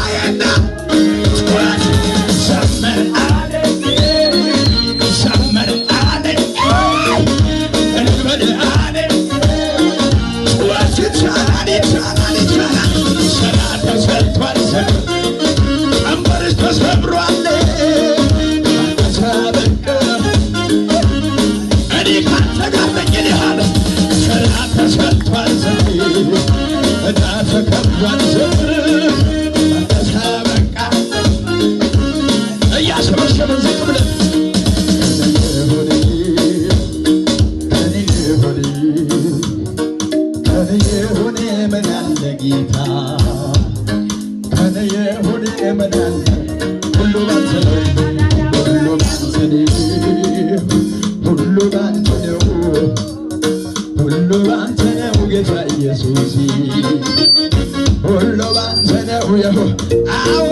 ጌታዬና ዘምር አለኝ ዘምር አለኝ እንበል አለኝ ይቻላል ይቻላል ይቻላል ስራ ተሰርቷል ቀንበርሽ ተሰብሯል ተሳበቀ እኔ ካንተ ጋር ነኝ እልሃለሁ ስራ ተሰርቷል እዳ ተከፍሏል ተሳበቃ እያሸበሸበን ዝቅ ብለን ጌታ ከኔ የሆነ መዳን ሁሉ ባንተ ነው ሁሉ ባንተ ነው ሁሉ ባንተ ነው ሁሉ ባንተ ነው ጌታ ኢየሱስ ሁሉ ባንተ ነው አዎ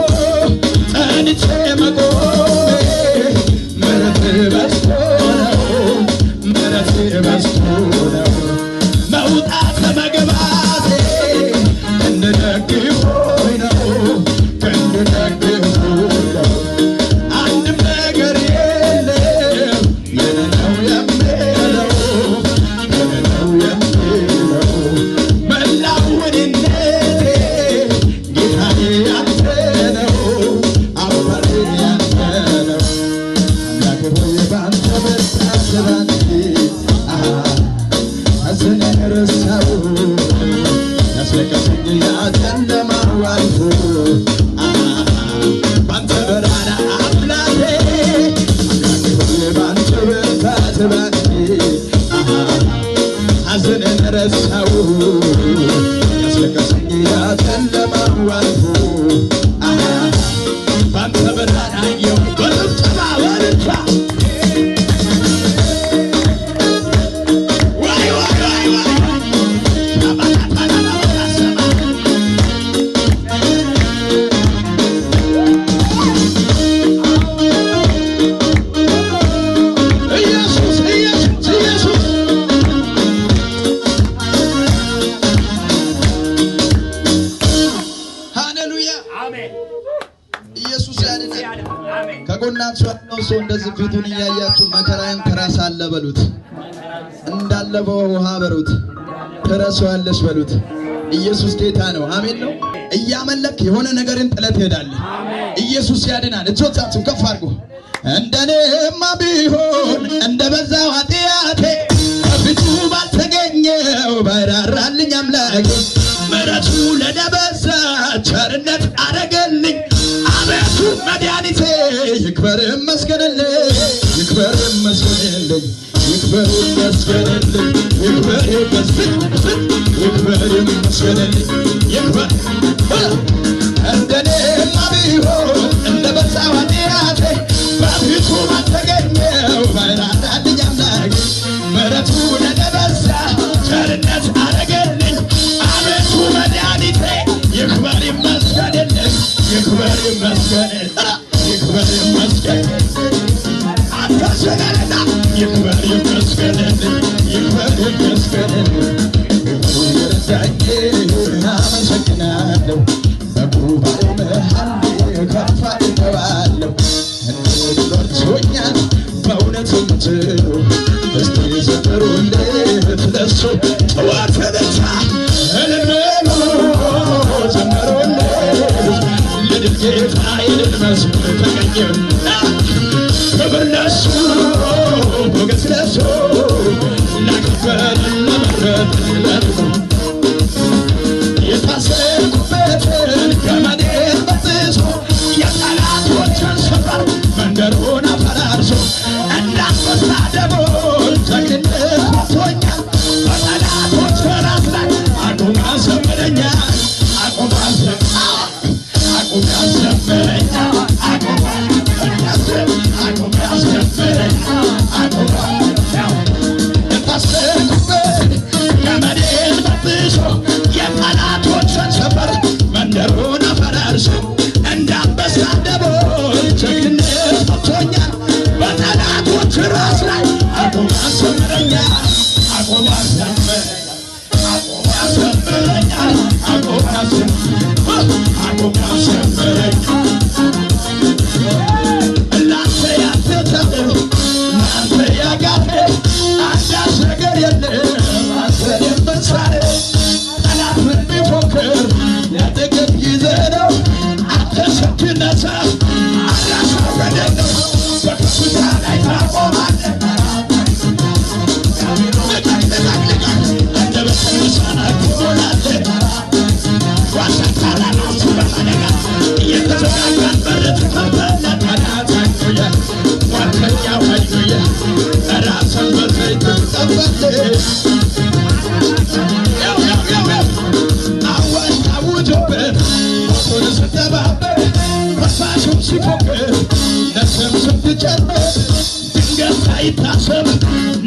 ጸንቼ መቆሜ ምሕረት በዝቶ ነው ምሕረት በዝቶ ነው መውጣት መግባቴ እንደደግፎኝ ነው እንደደግፎኝ ነው አንድም ነገር የለም የኔ ነው የምለው የኔ ነው የምለው መላው እኔነቴ ጌታዬ ያንተ ነው አባቴ ያንተ ነው አምላኬ ሆይ ባንተ ብርታት ባንተ ሐዘኔን ረሳሁ ያስለቀሰኝ ያ ጨለማው አልፎ ባንተ ብርሃን አምላኬ ሆይ ባንተ ብርታት ባንተ ሐዘኔን ረሳሁ ያስለቀሰኝ ያ ጨለማው አልፎ ባንተ ብርሃን አየሁ በጭብጨባ በልልታ ከጎናችሁ ያለው ሰው እንደዚህ ፊቱን እያያችሁ መከራን ትረሳለህ በሉት እንዳለፈው ውሃ በሉት ትረሳዋለሽ በሉት ኢየሱስ ጌታ ነው አሜን ነው እያመለክ የሆነ ነገርን ጥለት ትሄዳለህ ኢየሱስ ያድናል እጆቻችሁን ከፍ አድርጉ እንደኔማ ቢሆን እንደበዛው ኃጢአቴ ከፊቱ ባልተገኘው ባይራራልኝ አምላኬ ምሕረቱ ለደበዛ ቸርነት አረገልኝ አቤቱ መድኃኒቴ ይክበር ይመስገንልኝ ይክበር ይመስገንልኝ ይክበር ይመስገንልኝ ይክበር ይመስገንልኝ ይክበር እንደኔማ ቢሆን እንደበዛው ኃጢአቴ በፊቱ ባልተገኘው ባይራራልኝ አምላኬ ምሕረቱ ለደበዛ ቸርነት አረገልኝ አቤቱ መድኃኒቴ ይክበር ይመስገንልኝ ይክበር ይመስገንልኝ ይክበር ይመስገንልኝ አታሸጋለና ይክበር ይመስገንልኝ ይክበር ይመስገንልኝ ይረዳኝ አመሰግናለሁ በጉባኤው መሃል ከፍ አድርገዋለሁ እንዴት በርቶኛል በእውነት የምትሉ እስቲ ዘምሩለት ለሱ ጠዋት ተነሳ እልል በሉ ዘምሩለት ልድል ጌታ የድል መዝሙር ተቀኘው ክብር ለሱ ሞገስ ለሱ ላከበረን ለመረጥ ለሱ የታሰርኩበትን ገመዴን በጥሶ የጠላቶችን ሰፈር መንደሩን አፈራርሶ እንዳንበሳ ደቦል ጀግንነት ወጥቶኛል በጠላቶች ራስ ላይ አቁም ያዘምረኛል አቁም ያዘምረኛል አቁም ያዘምረኛል አቁም የታሰርኩበት ገመዴን በጥሶ የጠላቶችን ሰፈር መንደሩን አፈራርሶ እንዳንበሳ ደቦል ጀግንነት ወጥቶኛል በጠላቶች ራስ ላይ አቁም ያዘምረኛል አቁም ያዘምረኛል አቁም ያዘምረኛል አቁም ጨመረኝ እናንተ ያተተው እናንተ ያጋቴ አንዳች ነገር የለም አንተን የምሳሌ ጠላት ምን ቢፎክር ለጥቂት ጊዜ ነው አንተ ስትነሳ አላሳፈደኝ ነው በከፍታ ላይ ታቆማለህ አንደበትህን በምስጋና ትሞላለህ ዋሳታላላሱ በፈለጋ እየተዘጋጋን በር ትከፍታለህ ጠላት አይቶያል ሟርተኛው አይቶያል ራስን በዘይት ትጠበለህ አዋጅ ታውጆብን ሞቱን ስትጠባበቅ ፈሳሹም ሲፎክር ነፍስም ስትጨነቅ ድንገት ሳይታሰብ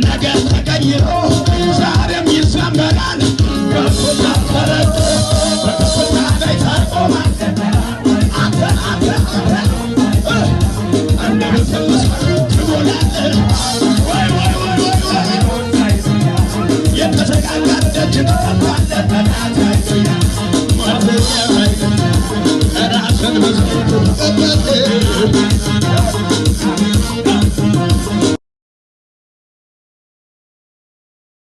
ነገር ተቀይሮ ዛሬም ይዘመራል ከፍታ ተረግጦ በከፍታ ላይ ታቆማለህ አንተ አንደበትህን በምስጋና ትሞላለህ የተዘጋጋን ደጅ ትከፍታለህ ጠላት አይቶያል ሟርተኛው አይቶያል ራስን በዘይት ትቀባለህ